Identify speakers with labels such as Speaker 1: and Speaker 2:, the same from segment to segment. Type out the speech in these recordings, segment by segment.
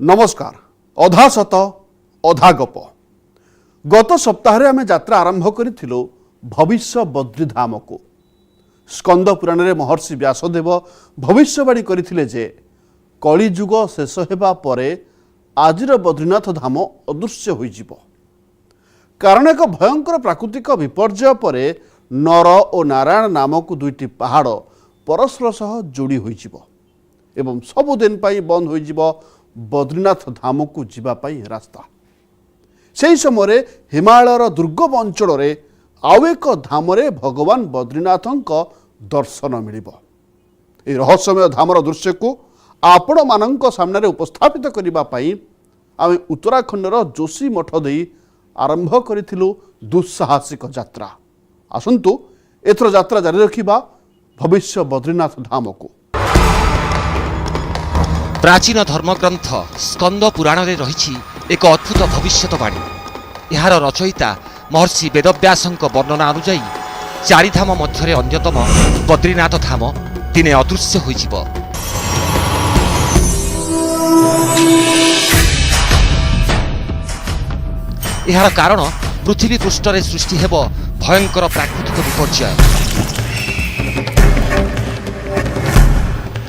Speaker 1: नमस्कार। अधा सत अधा गप। गत सप्ताह आम यात्रा आरंभ करूँ भविष्य बद्रीधाम को। स्कंद पुराण में महर्षि व्यासदेव भविष्यवाणी करथिले जे कलिजुग शेष हेबा परे आजिर बद्रीनाथ धाम अदृश्य होइजिब। कारण एक भयंकर प्राकृतिक विपर्यय परे नर और नारायण नामक दुईटी पहाड़ परस्पर सह जोड़ी होइजिब एवं सबुदिन पाई बंद होइजिब बद्रीनाथ धाम को जीवाई रास्ता। से समय हिमालयर दुर्गम अंचल आउ एक धाम भगवान बद्रीनाथंक दर्शन मिलिब। ए रहस्यमय धामर दृश्य को आपण मानक सामने उपस्थापित करने आम उत्तराखंडर जोशी मठ दे आरंभ करूँ दुस्साहसिक यात्रा। आसंतु एथर यात्रा जारी रखिबा भविष्य बद्रीनाथ धाम को।
Speaker 2: प्राचीन धर्मग्रंथ स्कंद पुराण रे रही एक अद्भुत भविष्यवाणी। यार रचयिता महर्षि वेदव्यासंक वर्णना अनुजाई चारिधाम मध्य अन्यतम बद्रीनाथ धाम दिने अदृश्य होइजिब। यार कारण पृथ्वी पृष्ठरे सृष्टि हेब भयंकर प्राकृतिक विपर्यय।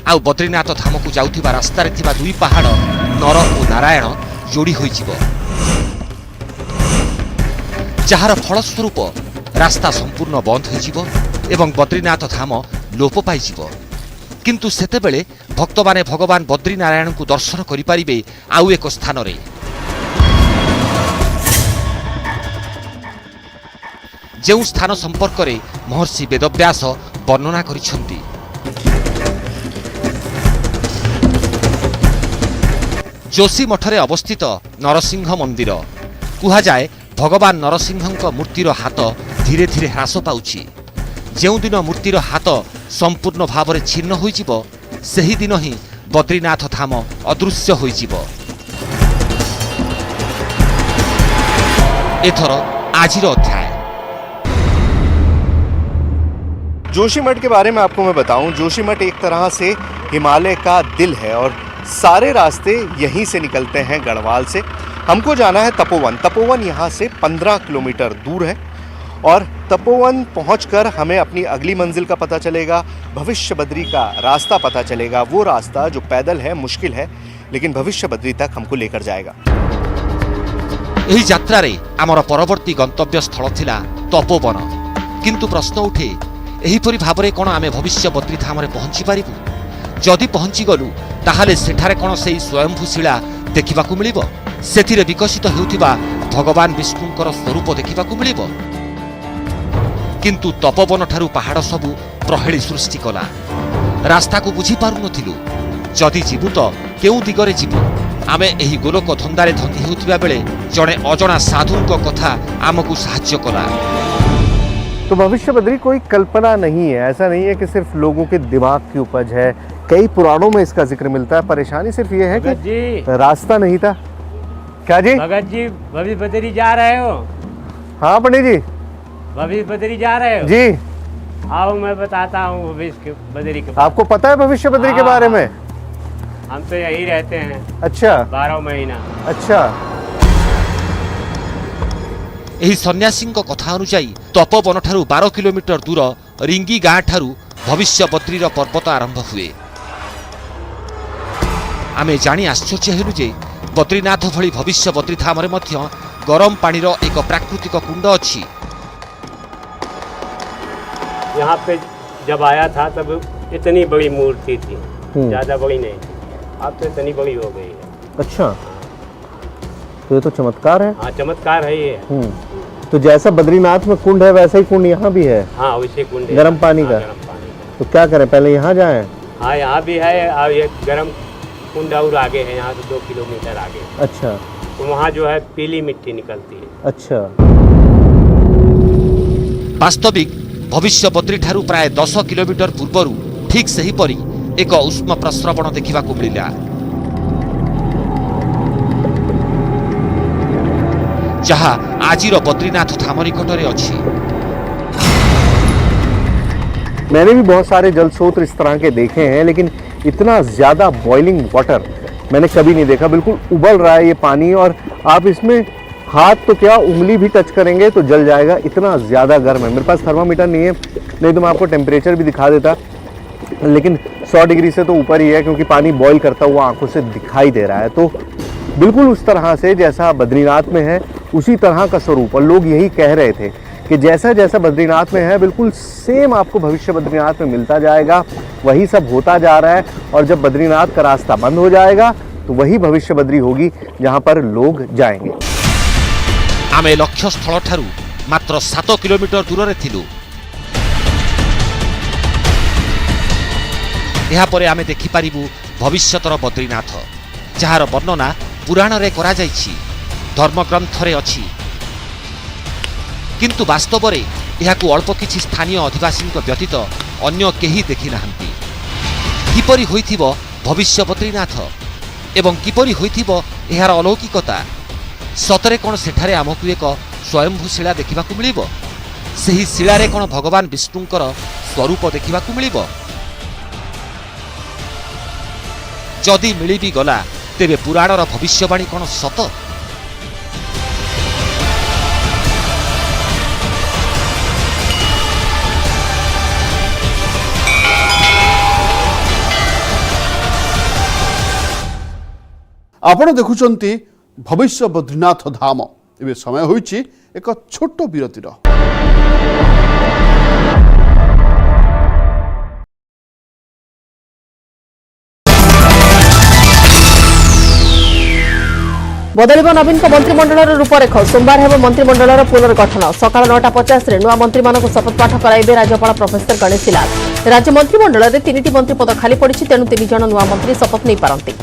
Speaker 2: आउ बद्रीनाथ धाम को जाउथिबा रास्ता रे थिबा दुई पहाड़ नर और नारायण जोड़ी होइजिब, जहार फलस्वरूप रास्ता संपूर्ण बंद होइजिब एवं बद्रीनाथ धाम लोप पाइजिब। किंतु सेतेबेले भक्त माने भगवान बद्रीनारायण को दर्शन करि पारिबे आउ एक स्थान रे। जेउ स्थान संपर्क रे महर्षि वेदव्यास वर्णना करिसंती। जोशी मठरे अवस्थित नरसिंह मंदिर कुहा जाए भगवान नरसिंहंक मूर्तिर हाथ धीरे धीरे ह्रास पाउछि। जेउ दिन मूर्तिर हाथ संपूर्ण भाव में छिन्न होइजिब सेही दिन ही बद्रीनाथ धाम अदृश्य होइजिब। एथर आजिर अध्याय।
Speaker 3: जोशी मठ के बारे में आपको मैं बताऊं, जोशी मठ एक तरह से हिमालय का दिल है और सारे रास्ते यहीं से निकलते हैं गढ़वाल से। हमको जाना है तपोवन। तपोवन यहाँ से 15 किलोमीटर दूर है और तपोवन पहुंचकर हमें अपनी अगली मंजिल का पता चलेगा, भविष्य बद्री का रास्ता पता चलेगा। वो रास्ता जो पैदल है, मुश्किल है, लेकिन भविष्य बद्री तक हमको लेकर जाएगा।
Speaker 2: एही यात्रा रे आमर परवर्ती गंतव्य स्थल थिला तपोवन। किंतु प्रश्न उठे एहीपरि भाबरे कोन आमे भविष्य बद्री धाम रे पहुंची पारिबु? जदि पहुंची गलु ताहाले सेठारे कोन सेही स्वयंभू शिला देखिबाकू मिलिबो? सेथिरे विकसित हेउथिबा भगवान विष्णुंकर स्वरूप देखिबाकू मिलिबो? किंतु तपोवन ठारू पहाड़ सबु प्रहेली सृष्टि कला। रास्ता को बुझी पारु नथिलु। जदि जीवु तो केउ दिगरे जीवु? आमे एही गोलोक धंदारे धंदी हेउथिबा बेले जणे अजणा साधुंक कथा आमकू सहाय्य कला।
Speaker 3: तो भविष्य बद्री कोई कल्पना नहीं है। ऐसा नहीं है कि सिर्फ लोगों के दिमाग की उपज है। कई पुराणों में इसका जिक्र मिलता है। परेशानी सिर्फ ये है कि रास्ता नहीं था। क्या जी?
Speaker 4: भगत जी भविष्य बद्री जा रहे हो?
Speaker 3: हाँ पंडित जी।
Speaker 4: भविष्य बद्री जा रहे हो
Speaker 3: जी?
Speaker 4: आओ मैं बताता हूँ भविष्य बद्री के।
Speaker 3: आपको पता है भविष्य बद्री के बारे में?
Speaker 4: हम तो यही रहते हैं।
Speaker 3: अच्छा।
Speaker 4: 12 महीना।
Speaker 3: अच्छा।
Speaker 2: एही सन्यासींक कथा अनुसार तपोवन ठारू 12 किलोमीटर दूर रिंगी गाँ ठारू भविष्य बद्रीर पर्वत आरंभ हुए। आमे जानी आश्चर्य हेलु जे बद्रीनाथ भली भविष्य बद्री धाम रे मध्य गरम पानीर एक प्राकृतिक कुंड अछि।
Speaker 4: यहाँ पे जब आया था तब इतनी बड़ी मूर्ति थी, ज्यादा बड़ी नहीं थी। अब तो इतनी बड़ी हो गई है।
Speaker 3: अच्छा, तो ये तो चमत्कार है।
Speaker 4: हाँ चमत्कार है ये।
Speaker 3: तो जैसा बद्रीनाथ में कुंड है वैसा ही कुंड यहाँ भी है।
Speaker 4: हाँ वैसे कुंड है।
Speaker 3: गर्म पानी का।
Speaker 4: गर्म पानी का।
Speaker 3: तो क्या करें, पहले यहाँ जाएं?
Speaker 4: हाँ यहाँ भी है और ये गर्म कुंड और आगे है, यहाँ से 2 किलोमीटर आगे।
Speaker 3: अच्छा।
Speaker 4: तो वहाँ जो है पीली मिट्टी निकलती है।
Speaker 3: अच्छा।
Speaker 2: वास्तविक भविष्य बद्री ठारू प्राय 10 किलोमीटर पूर्वरु ठीक सही परी एक उष्म प्रस्रवण देखिबाकू मिलिला, जहा आजिर बद्रीनाथ धाम निकटरे अछि।
Speaker 3: मैंने भी बहुत सारे जल स्रोत इस तरह के देखे हैं, लेकिन इतना ज़्यादा बॉइलिंग वाटर मैंने कभी नहीं देखा। बिल्कुल उबल रहा है ये पानी और आप इसमें हाथ तो क्या उंगली भी टच करेंगे तो जल जाएगा, इतना ज़्यादा गर्म है। मेरे पास थर्मामीटर नहीं है, नहीं तो मैं आपको टेम्परेचर भी दिखा देता, लेकिन 100 डिग्री से तो ऊपर ही है क्योंकि पानी बॉईल करता हुआ आंखों से दिखाई दे रहा है। तो बिल्कुल उस तरह से जैसा बद्रीनाथ में है उसी तरह का स्वरूप, और लोग यही कह रहे थे कि जैसा जैसा बद्रीनाथ में है बिल्कुल सेम आपको भविष्य बद्रीनाथ में मिलता जाएगा, वही सब होता जा रहा है। और जब बद्रीनाथ का रास्ता बंद हो जाएगा तो वही भविष्य बद्री होगी जहां पर लोग जाएंगे।
Speaker 2: आमे लक्ष्य स्थल ठारू मात्र 7 किलोमीटर दूर थिलु। ଏହା ପରେ ଆମେ ଦେଖିପାରିବୁ ଭବିଷ୍ୟତର ବଦ୍ରୀନାଥ, ଯାହାର ବର୍ଣ୍ଣନା ପୁରାଣରେ କରାଯାଇଛି, ଧର୍ମଗ୍ରନ୍ଥରେ ଅଛି, କିନ୍ତୁ ବାସ୍ତବରେ ଏହାକୁ ଅଳ୍ପ କିଛି ସ୍ଥାନୀୟ ଅଧିବାସୀଙ୍କ ବ୍ୟତୀତ ଅନ୍ୟ କେହି ଦେଖିନାହାନ୍ତି। କିପରି ହୋଇଥିବ ଭବିଷ୍ୟ ବଦ୍ରୀନାଥ ଏବଂ କିପରି ହୋଇଥିବ ଏହାର ଅଲୌକିକତା? ସତରେ କ'ଣ ସେଠାରେ ଆମକୁ ଏକ ସ୍ୱୟମ୍ଭୂ ଶିଳା ଦେଖିବାକୁ ମିଳିବ? ସେହି ଶିଳାରେ କ'ଣ ଭଗବାନ ବିଷ୍ଣୁଙ୍କର ସ୍ୱରୂପ ଦେଖିବାକୁ ମିଳିବ? ଯଦି ମିଳି ବି ଗଲା ତେବେ ପୁରାଣର ଭବିଷ୍ୟବାଣୀ କ'ଣ ସତ?
Speaker 1: ଆପଣ ଦେଖୁଛନ୍ତି ଭବିଷ୍ୟ ବଦ୍ରୀନାଥ ଧାମ। ଏବେ ସମୟ ହୋଇଛି ଏକ ଛୋଟ ବିରତିର।
Speaker 5: बदलिब नवीन मंत्रिमंडल रूपरेख। सोमवार हेब मंत्रिमंडल पुनर्गठन। सकाल 9:50 नुआ मंत्री मानक शपथपाठ कराइबे राज्यपाल प्रोफेसर गणेशी लाल। राज्य मंत्रिमंडल में 3टी मंत्री पद खाली पड़ी, तेणु 3 जन नुआ मंत्री शपथ नहीं पारती।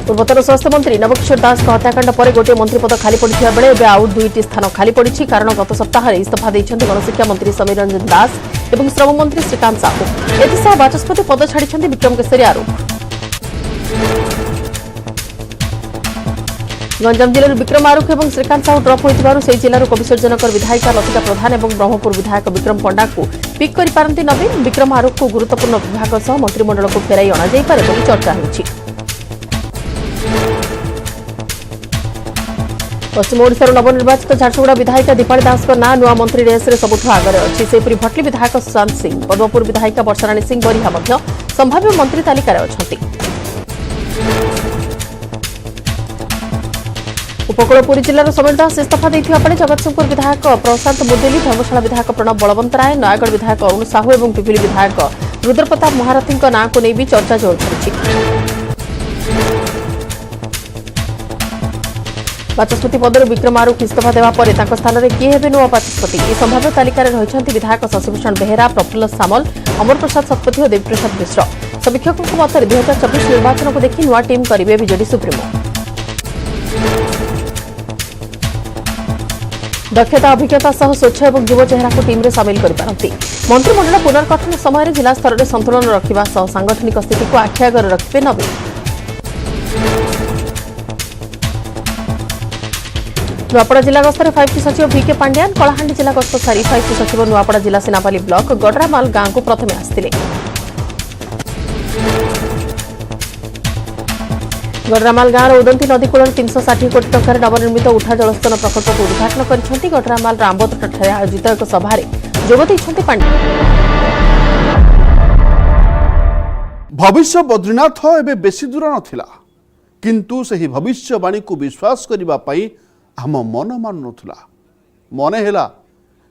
Speaker 5: पूर्वतन स्वास्थ्य मंत्री नवकिशोर दास हत्याकांड पर गोटे मंत्री पद खाली पड़ा बेले एवं आउ 2टी स्थान खाली पड़ी। कारण गत सप्ताह इस्तीफा देते गणशिक्षा मंत्री समीर रंजन दास और श्रम मंत्री श्रीकांत साहू। एसह बाचस्पति पद छाड़ी विक्रम केसरी आरूख। गंजाम जिले विक्रम आरूख और श्रीकांत साहू ड्रप होती जिलूर कविसर्जनकर विधायिका लतिका प्रधान और ब्रह्मपुर विधायक विक्रम पंडा को पिक कर पारती नवीन। विक्रम आरूख को गुरुत्वपूर्ण विभाग सह मंत्रिमंडल को फेराई अणाଯାଇପାରେ ବୋଲି चर्चा होती। पश्चिम ओडिशार नवनिर्वाचित झारसुगुड़ा विधायिका दीपाली दास ना नुआ मंत्री रेस में सबुठ आगे अच्छी। सेपरी भटली विधायक सुशांत सिंह, पद्मपुर विधायिका वर्षाराणी सिंह बरिहा संभाव्य मंत्री तालिकार अच्छा। उपकूलपुरी जिलार समीर दास इस्तीफा देथिबा बेले जगतसिंहपुर विधायक प्रशांत मुदेली, धर्मशाला विधायक प्रणब बलवंत राय, नयागढ़ विधायक अरुण साहू और पिपिली विधायक रुद्रप्रताप महारथी नाँ को नहीं भी चर्चा जोर धरी। बाचस्पति पदर विक्रम आरूख इस्तीफा देवा पर स्थान में किए हेबे नुआ बाचस्पति? यह संभाव्य तालिकार रही विधायक शशिभूषण बेहेरा, प्रफुल्ल सामल, अमर प्रसाद शतपथी और देवीप्रसाद मिश्र। समीक्षकों मत 2024 निर्वाचन को देखि नुआ टीम करेंगे बीजेडी सुप्रीमो। दक्षता अभिज्ञता सह स्वच्छ और युव चेहरा को टीम रे सामिल कर पारती। मंत्रिमंडल पुनर्गठन समय जिला स्तर में संतुलन रखा सह सांगठनिक स्थिति को आखि आगे रखिबे नवीन। नुआपड़ा जिला गस्तर 5टी सचिव भिके पांड्यान कलाहांडी जिला गस्त सारी 5टी सचिव नुआपड़ा जिला सेनापाली ब्लॉक गडरामाल गांव को प्रथमे आसिथिले। गडरामाल गांव उदंती नदी कूल 360 कोटी टंकार नवनिर्मित उठा जलस्तन प्रकल्प को उद्घाटन कर गडरामाल रामबोतठारे आयोजित एक सभारे जोगदेइछन्ति पांड्या।
Speaker 1: भविष्य बद्रीनाथ एबे बेसी दूर नथिला, किंतु सही भविष्यवाणी को विश्वास करबा पई हम मन मान नथुला। मने हेला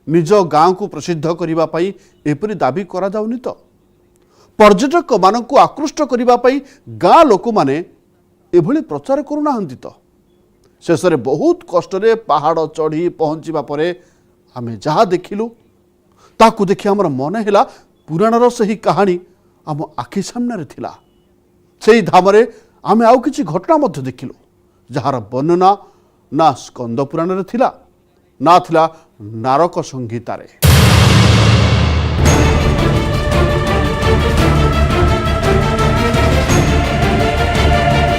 Speaker 1: निज गाँव को प्रसिद्ध करबा पई एपरि दाबी करा जाउनी तो पर्यटक मानकु आकृष्ट करबा पई गाँ लोक माने एभली प्रचार करूनाहंती तो शेष में बहुत कष्ट पहाड़ चढ़ी पहुँचवा पर आम जहाँ देखिलु ताकू देखि आमर मन है पुराणर सही कहानी आम आखि सामने थिला। से धामरे आम आउ किछि घटना मध्य देखिलु जार वर्णना ना स्कंद पुराण रे थिला ना थिला नारक संहितारे।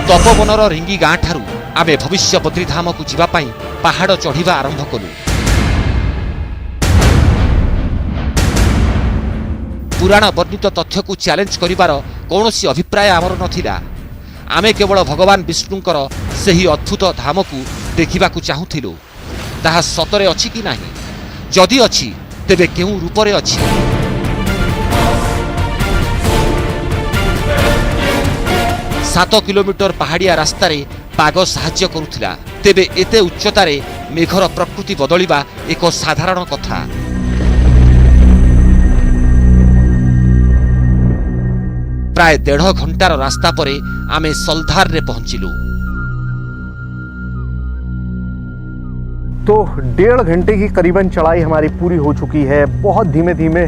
Speaker 2: तपोवनर रिंगी गाँ ठारू आमे भविष्य बद्रीधाम को जीवापाई पहाड़ चढ़िबा आरंभ कलु। पुराण वर्णित तथ्य को चैलेंज करिवार कौनसी अभिप्राय आमर नथिला। आमे केवल भगवान विष्णुंकर सही अद्भुत धाम को देखा चाहूलु। ताहा सतरे अछि कि नाही, जदि अछि तेबे केउ रूपरे अछि। 7 किलोमीटर पहाड़िया रास्तार पाग साहाय्य करुथिला। तेबे एते उच्चतार मेघर प्रकृति बदलिबा एक साधारण कथा। प्राय 1.5 घंटार रास्ता परे आमे सलधार रे पहुंचिलु।
Speaker 3: तो 1.5 घंटे की करीबन चढ़ाई हमारी पूरी हो चुकी है। बहुत धीमे धीमे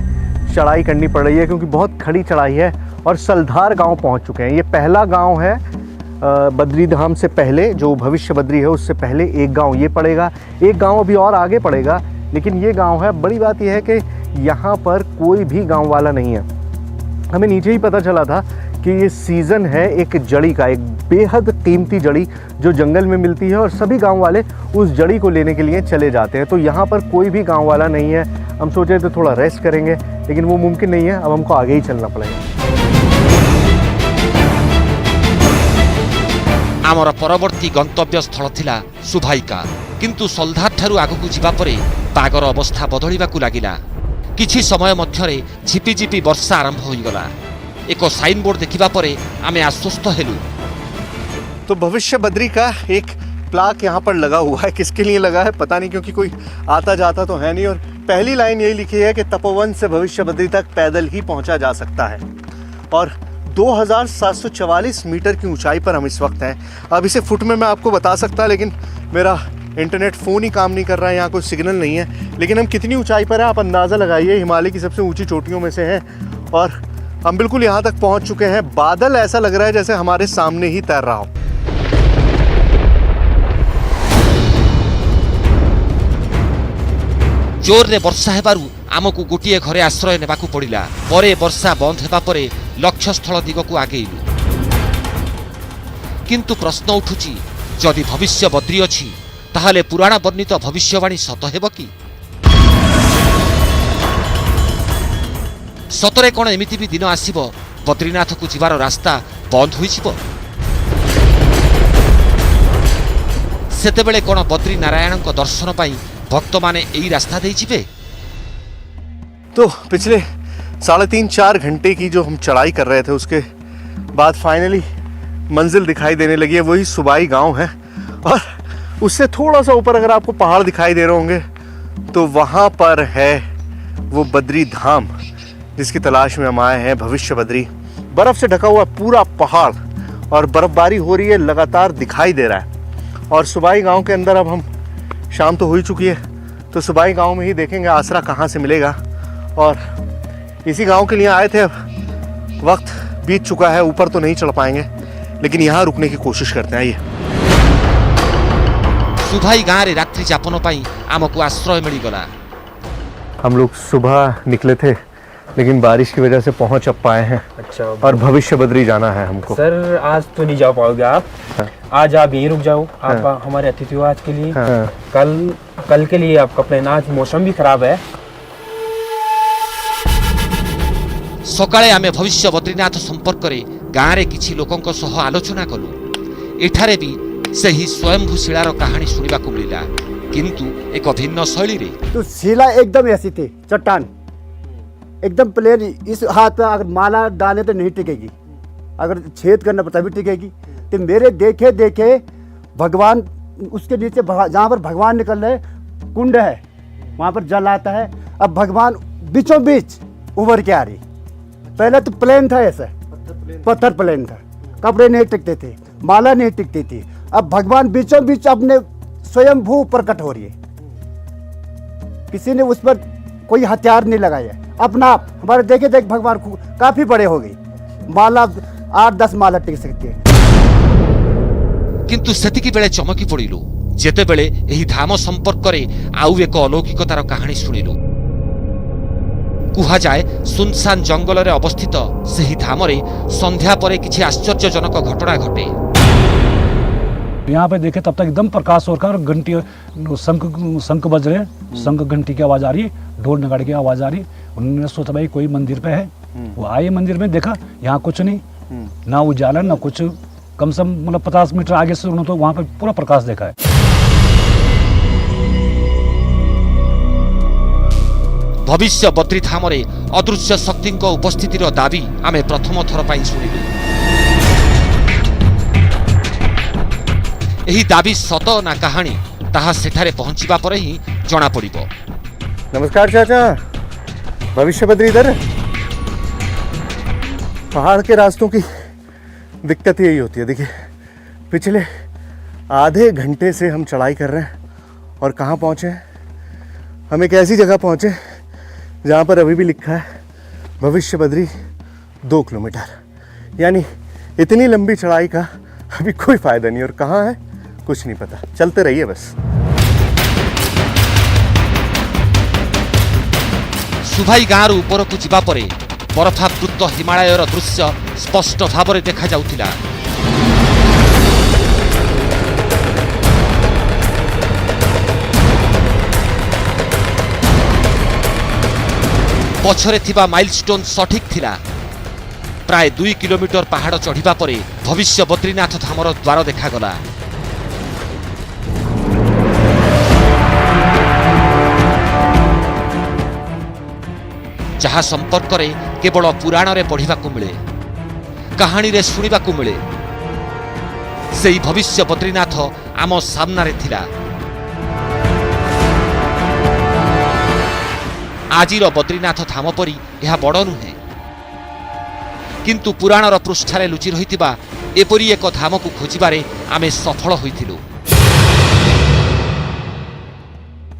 Speaker 3: चढ़ाई करनी पड़ रही है क्योंकि बहुत खड़ी चढ़ाई है और सलधार गांव पहुंच चुके हैं। ये पहला गांव है बद्री धाम से पहले, जो भविष्य बद्री है उससे पहले एक गांव ये पड़ेगा। एक गांव अभी और आगे पड़ेगा, लेकिन ये गांव है। बड़ी बात यह है कि यहाँ पर कोई भी गांव वाला नहीं है। हमें नीचे ही पता चला था कि ये सीज़न है एक जड़ी का, एक बेहद कीमती जड़ी जो जंगल में मिलती है और सभी गांव वाले उस जड़ी को लेने के लिए चले जाते हैं। तो यहाँ पर कोई भी गांव वाला नहीं है। हम सोचे तो थोड़ा रेस्ट करेंगे, लेकिन वो मुमकिन नहीं है। अब हमको आगे ही चलना पड़ेगा।
Speaker 2: आमर परवर्ती गंतव्य स्थल थिला सुभाइका, किंतु सलधार ठारू आगकू जिबा परे पागर अवस्था बदलिबाकू लागिला। किछि समय मध्यरे झिपिझिपि वर्षा आरंभ होइगला। एक साइन बोर्ड देखिबा परे आमे आश्वस्त हेलु।
Speaker 3: तो भविष्य बद्री का एक प्लाक यहाँ पर लगा हुआ है। किसके लिए लगा है पता नहीं, क्योंकि कोई आता जाता तो है नहीं। और पहली लाइन यही लिखी है कि तपोवन से भविष्य बद्री तक पैदल ही पहुंचा जा सकता है। और 2744 मीटर की ऊंचाई पर हम इस वक्त हैं। अब इसे फुट में मैं आपको बता सकता, लेकिन मेरा इंटरनेट फ़ोन ही काम नहीं कर रहा है, यहाँ कोई सिग्नल नहीं है। लेकिन हम कितनी ऊंचाई पर हैं आप अंदाज़ा लगाइए। हिमालय की सबसे ऊंची चोटियों में से हैं और हम बिल्कुल यहाँ तक पहुँच चुके हैं। बादल ऐसा लग रहा है जैसे हमारे सामने ही तैर रहा हो।
Speaker 2: जोर रे वर्षा हेबारु आमकू गोटिए घरे आश्रय नेबाकू पड़िला। परे वर्षा बंद हेबा परे लक्ष्य स्थल दिगकू आगेइलु। किंतु प्रश्न उठुची, जदि भविष्य बद्री अछि ताहाले पुराण वर्णित भविष्यवाणी सत हेब कि? सतरे कोन एमिति भी दिन आसीबो बद्रीनाथ को जिबार रास्ता बंद होइछिबो? सेतेबेले कोन बद्री नारायण को दर्शन पाई भक्त माने एई रास्ता दे जिबे?
Speaker 3: तो पिछले 3.5-4 घंटे की जो हम चढ़ाई कर रहे थे, उसके बाद फाइनली मंजिल दिखाई देने लगी है। वही सुबाई गांव है और उससे थोड़ा सा ऊपर अगर आपको पहाड़ दिखाई दे रहे होंगे तो वहाँ पर है वो बद्री धाम जिसकी तलाश में हम आए हैं। भविष्य बद्री बर्फ़ से ढका हुआ पूरा पहाड़ और बर्फबारी हो रही है, लगातार दिखाई दे रहा है। और सुबाई गांव के अंदर अब हम, शाम तो हो ही चुकी है, तो सुबाई गांव में ही देखेंगे आसरा कहाँ से मिलेगा। और इसी गांव के लिए आए थे। अब वक्त बीत चुका है, ऊपर तो नहीं चढ़ पाएंगे, लेकिन यहाँ रुकने की कोशिश करते हैं। आइए।
Speaker 2: सुभाई गाँव रे रात्रि जापन पाई आमको आश्रय मिल गला।
Speaker 3: हम लोग सुबह निकले थे, लेकिन बारिश की वजह से पहुंच अब पाए हैं।
Speaker 6: अच्छा,
Speaker 3: और भविष्य बद्री जाना है हमको।
Speaker 6: सर आज तो नहीं जा पाओगे आप।
Speaker 3: हाँ।
Speaker 6: आज आप यहीं रुक जाओ। आप हमारे अतिथि हो आज के लिए।
Speaker 3: हाँ।
Speaker 6: कल के लिए आपका प्लान। आज मौसम भी खराब है।
Speaker 2: सकाळे आमे भविष्य बद्रीनाथ संपर्क रे गाँव रे किछि लोकंक सह आलोचना कलु। एठारे भी सही स्वयंभू शिलार कहानी सुनिबा को मिला, किंतु एक भिन्न शैली रे।
Speaker 7: तो शिला एकदम ऐसी थी, चट्टान एकदम प्लेन। इस हाथ पे अगर माला डाले तो नहीं टिकेगी, अगर छेद करना पड़ता भी टिकेगी। तो मेरे देखे देखे भगवान उसके नीचे, जहाँ पर भगवान निकल रहे कुंड है, वहाँ पर जल आता है। अब भगवान बीचों बीच उभर के आ रही। पहले तो प्लेन था, ऐसा पत्थर प्लेन था, कपड़े नहीं टिकते थे, माला नहीं टिकती थी। अब भगवान बीचों बीच अपने स्वयंभू प्रकट हो रही है। किसी ने उस पर कोई हथियार नहीं लगाया, अपना आप। हमारे देखे देख भगवान काफी बड़े हो गई, माला 8-10 माला टिक सकती है।
Speaker 2: किंतु सेतिकी बेले चमकी पड़िलु जेते बेले एही धाम संपर्क रे आउ एक अलौकिकतार कहानी सुनिलु। कुहा जाए सुनसान जंगल रे अवस्थित सेही धाम रे संध्या परे किछि आश्चर्यजनक घटना घटे।
Speaker 8: यहाँ पे देखे तब तक एकदम प्रकाश हो रखा है और घंटी शंख बज रहे हैं। शंख घंटी की आवाज आ रही है, ढोल नगाड़े की आवाज आ रही है। उन्होंने सोचा भाई कोई मंदिर पे है, वो आए मंदिर में, देखा यहाँ कुछ नहीं, ना उजाला ना कुछ, कम से कम मतलब 50 मीटर आगे से तो वहाँ पर पूरा प्रकाश देखा है।
Speaker 2: भविष्य बद्री धामरे अदृश्य शक्ति उपस्थितिर दाबी आमे प्रथम थर पाई शुणिलु। एही दाबी सत ना कहानी ताहा सेठारे पहुंचिबा परे ही जना पड़िबो।
Speaker 3: नमस्कार चाचा, भविष्य बद्री इधर। पहाड़ के रास्तों की दिक्कत यही होती है। देखिए पिछले आधे घंटे से हम चढ़ाई कर रहे हैं और कहाँ पहुँचे हैं? हम एक ऐसी जगह पहुँचे जहाँ पर अभी भी लिखा है भविष्य बद्री 2 किलोमीटर। यानी इतनी लंबी चढ़ाई का अभी कोई फायदा नहीं, और कहाँ है कुछ नहीं पता। चलते रहिए बस।
Speaker 2: सुभाई गाँव ऊपर को जावा परे बरफावृत हिमालयर दृश्य स्पष्ट भाव देखा जाउथिला। पछरे थिबा माइलस्टोन सठिक थिला। प्राय 2 किलोमीटर पहाड़ चढ़िबा परे भविष्य बद्रीनाथ धामर द्वार देखागला। जहाँ संपर्क रे केवल पुराण रे पढ़िबाकू मिले, कहानी रे सुनिबाकू मिले, सेही भविष्य बद्रीनाथ आम सामनारे थिला। आजिर बद्रीनाथ धाम परी यह बड़ नुहे, किंतु पुराणर पृष्ठारे लुचि रहितिबा एपरी एक धाम को खोजिबारे आमे सफल होइथिलु।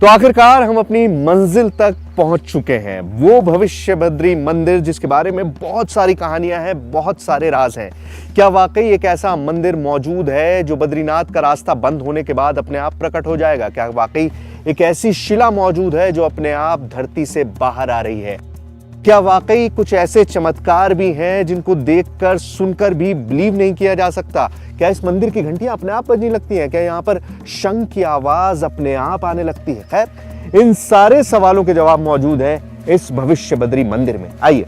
Speaker 3: तो आखिरकार हम अपनी मंजिल तक पहुंच चुके हैं, वो भविष्य बद्री मंदिर जिसके बारे में बहुत सारी कहानियां हैं, बहुत सारे राज हैं। क्या वाकई एक ऐसा मंदिर मौजूद है जो बद्रीनाथ का रास्ता बंद होने के बाद अपने आप प्रकट हो जाएगा? क्या वाकई एक ऐसी शिला मौजूद है जो अपने आप धरती से बाहर आ रही है? क्या वाकई कुछ ऐसे चमत्कार भी हैं जिनको देखकर सुनकर भी बिलीव नहीं किया जा सकता? क्या इस मंदिर की घंटियां अपने आप बजने लगती हैं? क्या यहाँ पर शंख की आवाज अपने आप आने लगती है? खैर, इन सारे सवालों के जवाब मौजूद है इस भविष्य बद्री मंदिर में। आइए।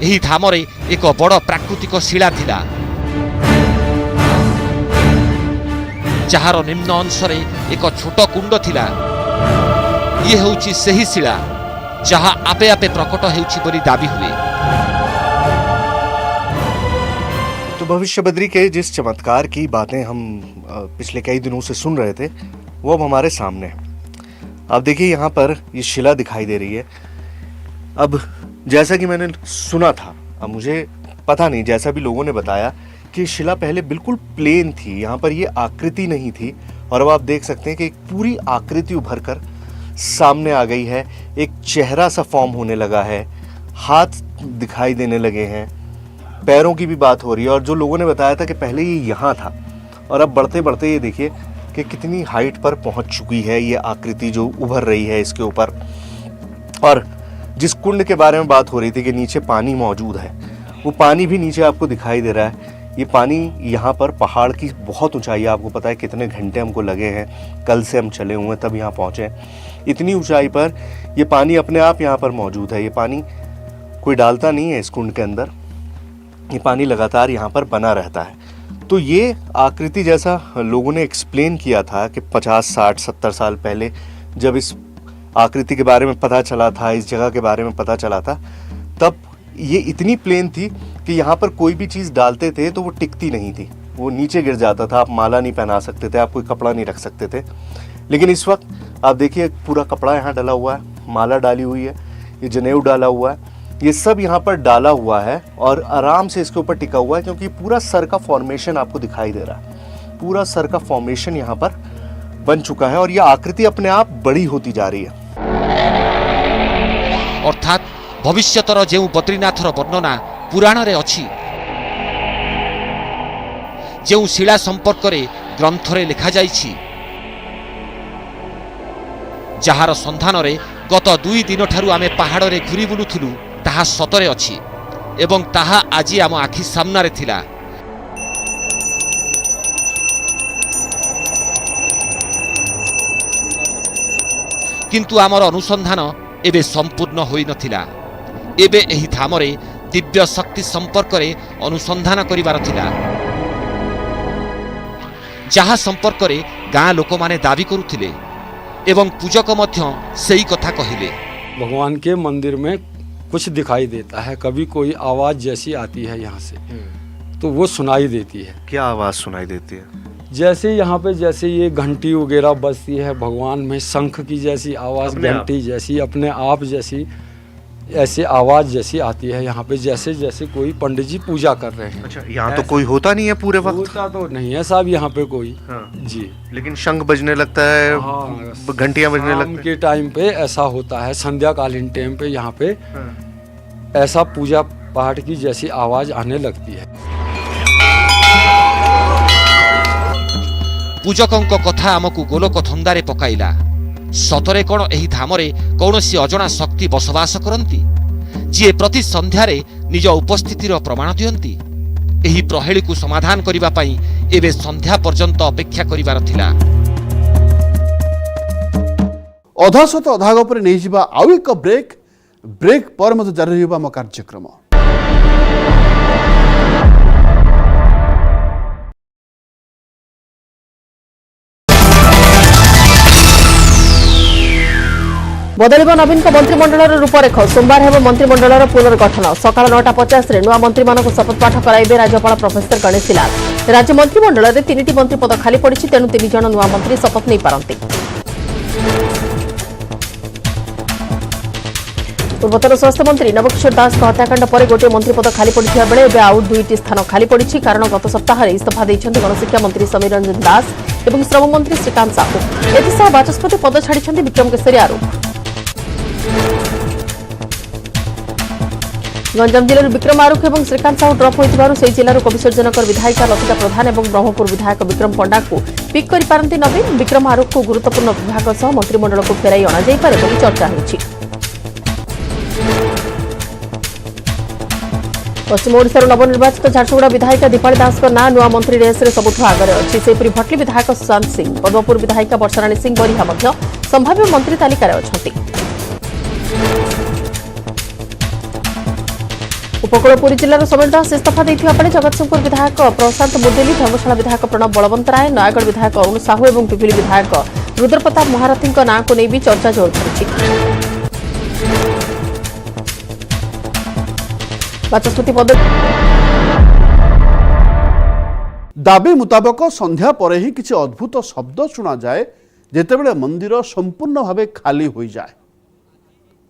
Speaker 2: एही धामरे एक बड़ प्राकृतिक शिला थिला, जहार निम्न अंशरे एक छोट कुंड थिला। ये होउची सही शिला जहाँ आपे आपे प्रकट हेउची बोली दाबी हुए।
Speaker 3: तो भविष्य बद्री के जिस चमत्कार की बातें हम पिछले कई दिनों से सुन रहे थे वो अब हमारे सामने है। आप देखिए यहाँ पर ये शिला दिखाई दे रही है। अब जैसा कि मैंने सुना था, अब मुझे पता नहीं, जैसा भी लोगों ने बताया कि शिला पहले बिल्कुल प्लेन थी, यहाँ पर ये आकृति नहीं थी, और अब आप देख सकते हैं कि एक पूरी आकृति उभर कर सामने आ गई है। एक चेहरा सा फॉर्म होने लगा है, हाथ दिखाई देने लगे हैं, पैरों की भी बात हो रही है। और जो लोगों ने बताया था कि पहले ये यहाँ था और अब बढ़ते बढ़ते ये देखिए कि कितनी हाइट पर पहुँच चुकी है ये आकृति जो उभर रही है इसके ऊपर। और जिस कुंड के बारे में बात हो रही थी कि नीचे पानी मौजूद है, वो पानी भी नीचे आपको दिखाई दे रहा है। ये पानी यहाँ पर पहाड़ की बहुत ऊंचाई है, आपको पता है कितने घंटे हमको लगे हैं, कल से हम चले हुए हैं तब यहाँ पहुँचे। इतनी ऊंचाई पर ये पानी अपने आप यहाँ पर मौजूद है। ये पानी कोई डालता नहीं है इस कुंड के अंदर, ये पानी लगातार यहाँ पर बना रहता है। तो ये आकृति जैसा लोगों ने एक्सप्लेन किया था कि 50, 60, 70 साल पहले जब इस आकृति के बारे में पता चला था, इस जगह के बारे में पता चला था, तब ये इतनी प्लेन थी कि यहाँ पर कोई भी चीज़ डालते थे तो वो टिकती नहीं थी, वो नीचे गिर जाता था। आप माला नहीं पहना सकते थे, आप कोई कपड़ा नहीं रख सकते थे। लेकिन इस वक्त आप देखिए पूरा कपड़ा यहाँ डाला हुआ है, माला डाली हुई है, ये जनेऊ डाला हुआ है, ये सब यहाँ पर डाला हुआ है और आराम से इसके ऊपर टिका हुआ है, क्योंकि पूरा सर का फॉर्मेशन आपको दिखाई दे रहा है। पूरा सर का फॉर्मेशन यहाँ पर बन चुका है और यह आकृति अपने आप बड़ी होती जा रही है।
Speaker 2: अर्थात भविष्यतर जो बद्रीनाथर वर्णना पुराण रे अछि, जो शिला संपर्क रे ग्रंथ रे लिखा जाइछि, जहार सन्धान रे गत 2 दिन ठारू आमे पहाड़ रे घुरी बुलुथुलु, ताहा सतरे अछि एवं ताहा आजी आम आखि सामना रे थिला। किंतु आमर अनुसंधान एबे संपूर्ण होई नथिला। एबे एही धामरे दिव्य शक्ति संपर्क रे अनुसंधान करिवार थिला, जहा संपर्क रे गाँ लोक माने दाबी करुथिले एवं पूजक मध्य सेही कथा कहिले।
Speaker 9: भगवान के मंदिर में कुछ दिखाई देता है, कभी कोई आवाज जैसी आती है यहाँ से, तो वो सुनाई देती है।
Speaker 3: क्या आवाज सुनाई देती है?
Speaker 9: जैसे यहाँ पे जैसे ये घंटी वगैरह बजती है, भगवान में शंख की जैसी आवाज, घंटी जैसी अपने आप जैसी ऐसे आवाज जैसी आती है यहाँ पे, जैसे जैसे कोई पंडित जी पूजा कर रहे हैं।
Speaker 3: अच्छा, यहाँ तो कोई होता नहीं है पूरे वक्त?
Speaker 9: होता तो नहीं है साहब यहाँ पे कोई।
Speaker 3: हाँ।
Speaker 9: जी,
Speaker 3: लेकिन शंख बजने लगता है,
Speaker 9: हाँ,
Speaker 3: घंटियां बजने
Speaker 9: शाम
Speaker 3: लगती
Speaker 9: के टाइम पे ऐसा होता है, संध्याकालीन टाइम पे यहाँ पे
Speaker 3: है।
Speaker 9: ऐसा पूजा पाठ की जैसी आवाज आने लगती है।
Speaker 2: पूजकଙ୍କ कथा आमकु गोलोक धंदारे पकाइला। सतरे कोण एही धामरे कौनसी अजଣା शक्ति बसवास करती, जी प्रति संध्यारे निज उपस्थितिर प्रमाण दियंती। एही प्रहेली को समाधान करिबा पई एबे संध्या पर्यंत अपेक्षा करिवार थिला।
Speaker 1: अधा सत अधा गपर नहीं जिबा आउ एक ब्रेक पर मत जारी रहिबा म कार्यक्रम।
Speaker 5: बदलिब नवीन मंत्रिमंडल रूपरेख। सोमवार हेब मंत्रिमंडल पुनर्गठन। सकाल 9:50 रे नुआ मंत्री मानक शपथपाठ कराइबे राज्यपाल प्रोफेसर गणेशी लाल। राज्य मंत्रिमंडल में 3टी मंत्री पद खाली पड़ी, तेणु 3 जन नुआ मंत्री शपथ नहीं पारती। पूर्वतन स्वास्थ्य मंत्री नवकिशोर दास हत्याकांड पर गोटे मंत्री पद खाली पड़ा बेले एवं आउ 2टी स्थान खाली पड़ी। कारण गत सप्ताह इस्तीफा देते गणशिक्षा मंत्री समीर रंजन दास और श्रम मंत्री श्रीकांत साहू। एसह बाचस्पति पद छाड़ी विक्रम केसरी आरूख। गंजाम जिले विक्रम आरूख और श्रीकांत साहू ड्रप होती जिलार कविसर्जनकर विधायिका लतिका प्रधान और ब्रह्मपुर विधायक विक्रम पंडा को पिक कर पारती नवीन। विक्रम आरूख को गुरुत्वपूर्ण विभाग सह मंत्रिमंडल को फेराई अणाଯାଇपारे बोली चर्चा होछि। पश्चिम ओडिशार नवनिर्वाचित झारसुगुड़ा विधायिका दीपाली दास ना नुआ मंत्री रेस रे सबुठ आगे अच्छी। सेपरी भटली विधायक सुशांत सिंह, पद्मपुर विधायिका वर्षाराणी सिंह बरिहा संभाव्य मंत्री तालिकार अछंती। उपकूलपुरी जिलार समीर दास इस्तीफा देथिबा बेले जगतसिंहपुर विधायक प्रशांत मुदेली, धर्मशाला विधायक प्रणब बलवंत राय, नयागढ़ विधायक अरुण साहू और पिपिली विधायक रुद्रप्रताप महारथी नाँ को नहीं भी चर्चा जोर धरी। बाचस्पति पद
Speaker 1: दाबी मुताबक संध्या पर ही किसी अद्भुत शब्द शुणा जाए जेतेबेले मंदिर संपूर्ण भावे खाली हो जाए।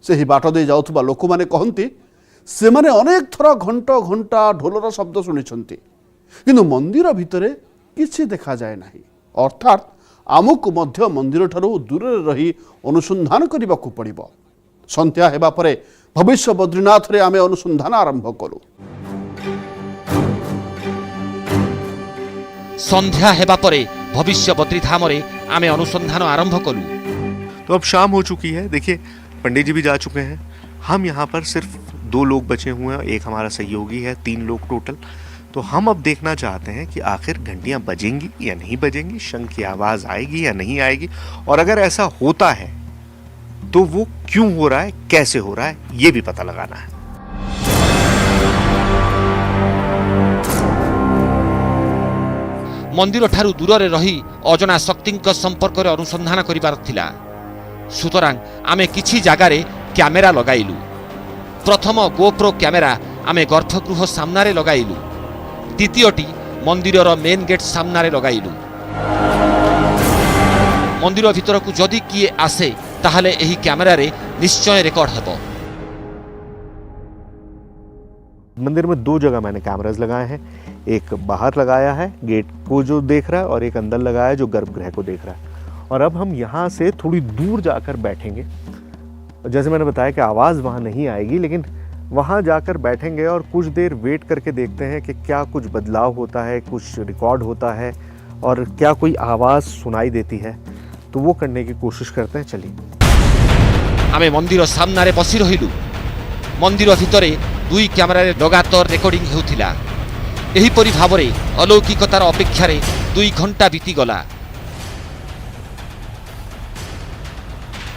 Speaker 1: से बाट दे जाउथबा लोक माने कहंती से माने अनेक थर घंटा घंटा ढोलर शब्द शुणी, किंतु मंदिर भितरे किसी देखा जाए नहीं। अर्थात आमको मध्य मंदिर ठारू दूर रही अनुसंधान करने को पड़िबो। संध्या हेबा परे भविष्य बद्रीनाथ रे आमे अनुसंधान आरंभ करू।
Speaker 2: संध्या हेबा परे भविष्य बद्रीधाम रे आमे अनुसंधान आरंभ कलु।
Speaker 3: तो अब शाम हो चुकी है, देखिए पंडित जी भी जा चुके हैं। हम यहाँ पर सिर्फ 2 लोग बचे हुए हैं, एक हमारा सहयोगी है, 3 लोग टोटल। तो हम अब देखना चाहते हैं कि आखिर घंटियां बजेंगी या नहीं बजेंगी, शंख की आवाज आएगी या नहीं आएगी, और अगर ऐसा होता है तो वो क्यों हो रहा है, कैसे हो रहा है, ये भी पता लगाना है।
Speaker 2: मंदिर ठारू दूर रे रही अजना शक्ति संपर्क रे अनुसंधान करिबार थिला। सुतरां आमे किछि जागारे कैमेरा लगाइलु। प्रथम गोप्रो कैमेरा आमे गर्भगृह सामनारे लगाइलु। द्वितीयटी मंदिरर मेन गेट सामनारे लगाइलु। मंदिर भीतर को जदि किए आसे ताहले एही कैमेरा रे निश्चय रिकॉर्ड हेबो।
Speaker 3: मंदिर में 2 जगह मैंने कैमरास लगाए हैं, एक बाहर लगाया है गेट को जो देख रहा है, और एक अंदर लगाया है जो गर्भगृह को देख रहा है। और अब हम यहाँ से थोड़ी दूर जाकर बैठेंगे। जैसे मैंने बताया कि आवाज़ वहाँ नहीं आएगी, लेकिन वहाँ जाकर बैठेंगे और कुछ देर वेट करके देखते हैं कि क्या कुछ बदलाव होता है, कुछ रिकॉर्ड होता है और क्या कोई आवाज़ सुनाई देती है, तो वो करने की कोशिश करते हैं। चलिए।
Speaker 2: आमे मंदिर सामनारे बसी रहिलु। मंदिर भितरे 2 कैमेरा रे लगातार रेकर्डिंग हेउथिला। एही परि भाबरे अलौकिकतार अपेक्षा रे 2 घंटा बीती गला,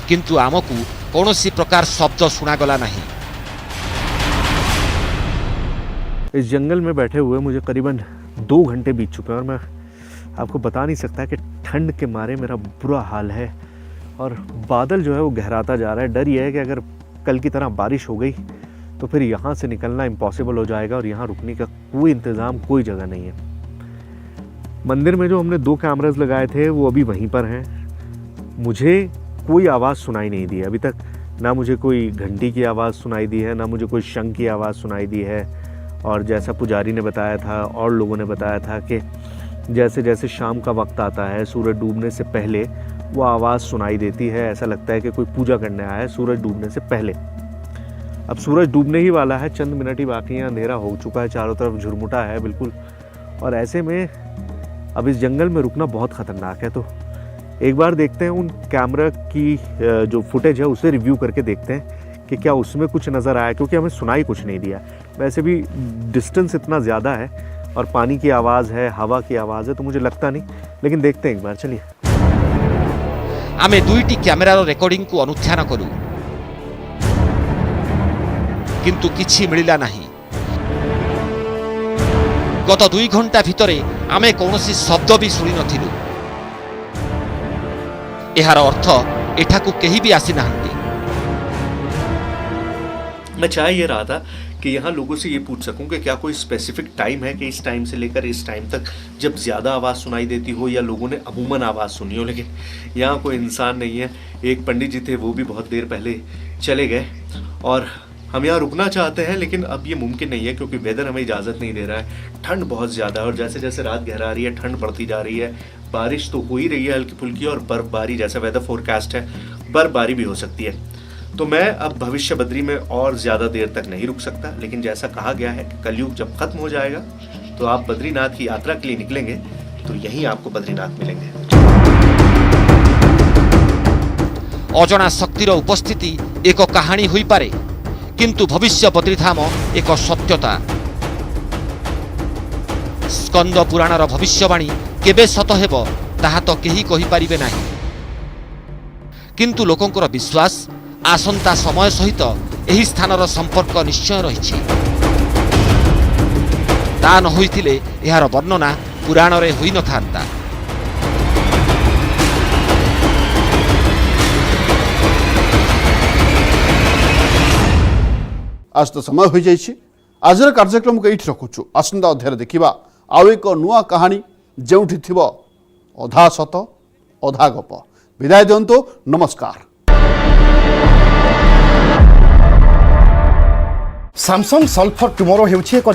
Speaker 2: किंतु आमकु कौनसी प्रकार शब्द शुणागला नहीं।
Speaker 3: इस जंगल में बैठे हुए मुझे करीबन 2 घंटे बीत चुके हैं और मैं आपको बता नहीं सकता कि ठंड के मारे मेरा बुरा हाल है और बादल जो है वो गहराता जा रहा है। डर यह है कि अगर कल की तरह बारिश हो गई तो फिर यहाँ से निकलना इम्पॉसिबल हो जाएगा और यहाँ रुकने का कोई इंतज़ाम, कोई जगह नहीं है। मंदिर में जो हमने 2 कैमरास लगाए थे वो अभी वहीं पर हैं। मुझे कोई आवाज़ सुनाई नहीं दी अभी तक, ना मुझे कोई घंटी की आवाज़ सुनाई दी है, ना मुझे कोई शंख की आवाज़ सुनाई दी है। और जैसा पुजारी ने बताया था और लोगों ने बताया था कि जैसे जैसे शाम का वक्त आता है, सूरज डूबने से पहले वो आवाज़ सुनाई देती है। ऐसा लगता है कि कोई पूजा करने आया है सूरज डूबने से पहले। अब सूरज डूबने ही वाला है, चंद मिनट ही बाकी हैं, अंधेरा हो चुका है, चारों तरफ झुरमुटा है बिल्कुल। और ऐसे में अब इस जंगल में रुकना बहुत ख़तरनाक है। तो एक बार देखते हैं उन कैमरा की जो फुटेज है उसे रिव्यू करके देखते हैं कि क्या उसमें कुछ नज़र आया, क्योंकि हमें सुनाई कुछ नहीं दिया। वैसे भी डिस्टेंस इतना ज़्यादा है और पानी की आवाज़ है, हवा की आवाज़ है, तो मुझे लगता नहीं, लेकिन देखते हैं एक बार। चलिए।
Speaker 2: आमे 2टी कैमेरार रेकर्डिंग को अनुध्यान कलु किंतु किछि मिलिला नहीं। गत 2 घंटा भितरे आमे कौनसी शब्द भी शुणी नथिलु। एहार अर्थ एठाकु केही भी आसी नाहंती।
Speaker 3: मैं चाह ये रहा था कि यहाँ लोगों से ये पूछ सकूं कि क्या कोई स्पेसिफिक टाइम है कि इस टाइम से लेकर इस टाइम तक जब ज़्यादा आवाज़ सुनाई देती हो या लोगों ने अमूमन आवाज़ सुनी हो, लेकिन यहाँ कोई इंसान नहीं है। एक पंडित जी थे, वो भी बहुत देर पहले चले गए और हम यहाँ रुकना चाहते हैं लेकिन अब ये मुमकिन नहीं है क्योंकि वेदर हमें इजाज़त नहीं दे रहा है। ठंड बहुत ज़्यादा है और जैसे जैसे रात गहरा रही है ठंड बढ़ती जा रही है। बारिश तो हो ही रही है हल्की फुल्की और बर्फ़बारी, जैसा वेदर फोरकास्ट है, बर्फ़बारी भी हो सकती है। तो मैं अब भविष्य बद्री में और ज़्यादा देर तक नहीं रुक सकता, लेकिन जैसा कहा गया है कि कलयुग जब खत्म हो जाएगा तो आप बद्रीनाथ की यात्रा के लिए निकलेंगे तो यहीं आपको बद्रीनाथ मिलेंगे।
Speaker 2: अजना शक्तिर उपस्थिति एक कहानी हुई पारे, किंतु भविष्य बद्रीधाम एक सत्यता। स्कंद पुराणर भविष्यवाणी केबे सत हेब ताहा तो केही कहि पारिबे नाही, किंतु लोकंकर विश्वास आसंता समय सहित एही स्थानर संपर्क निश्चय रहिछि। ता न होइथिले एहार वर्णना पुराण रे होई नथांता।
Speaker 1: आज तो समय हो जाइए। आजर कार्यक्रम को ये रखुचु। आसंता अध्याय देखा आउ एक नुआ कहानी जोठी थिबो अधा सत अधा गप। विदाय दियंतु। नमस्कार।
Speaker 7: सैमसंग सॉल्व फॉर टुमारो हेउछि एक